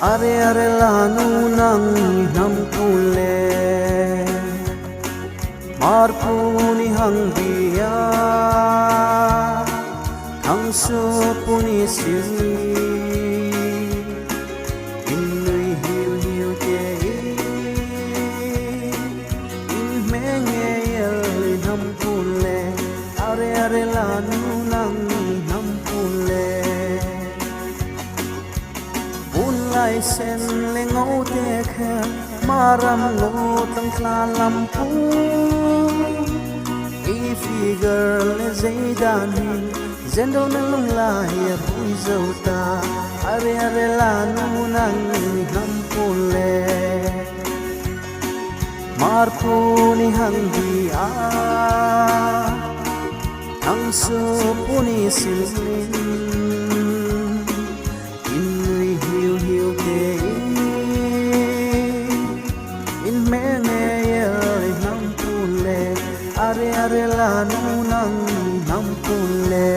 are are lanu nang nam pule marpuni hang biya hang su puni sili inui hiu hiu te in menge yel nam pule are lanu nang nam pule lai sen le ngô te khe maram lo tang kla lam pu e figure le zaidan hin zendo na lung lai ya pui zo ta are la nu nang nam pu le mar pu ni hang di a hang su pu ni silin are la nu nang nam pule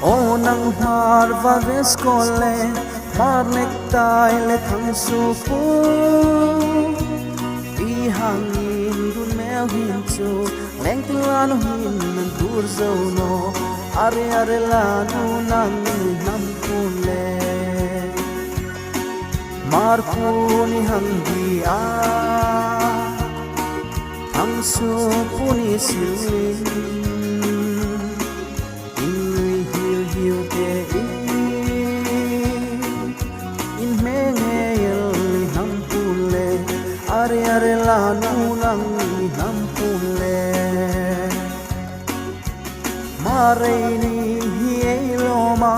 o nang mar va vescole mar nektai le thang su pu hangin dun meo hin chu leng tuan hin nan tur zo no are la nu nang nam pule mar puni hang di a hang su puni silin inui hiu hiu te in menge yel nam pule are la nu nang nam pule mare ni hi lo ma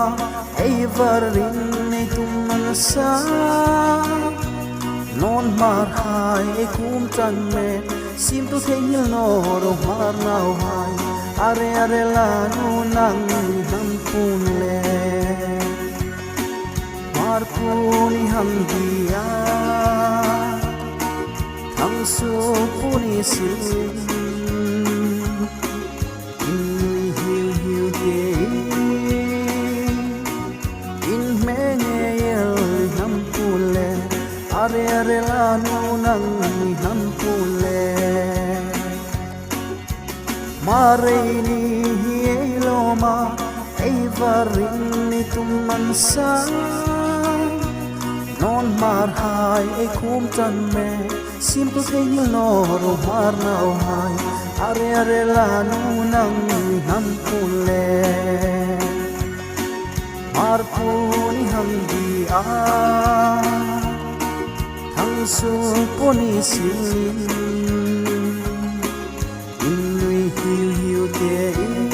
ei varin ni tum man sa non mar hai kum tan me sim tu thei no ro mar nau hai are la nu nang nam pule mar puni ham dia su puni silin inui hiu hiu te in menge yel nam pule are la nu nang nam pule mare ni hi lo ma ei varin ni tum man sa non mar hai e kum tan me simple thing no ro mar nau hai are la nu nang nam pule mar puni hang di a hang su puni silin inui hiu hiu te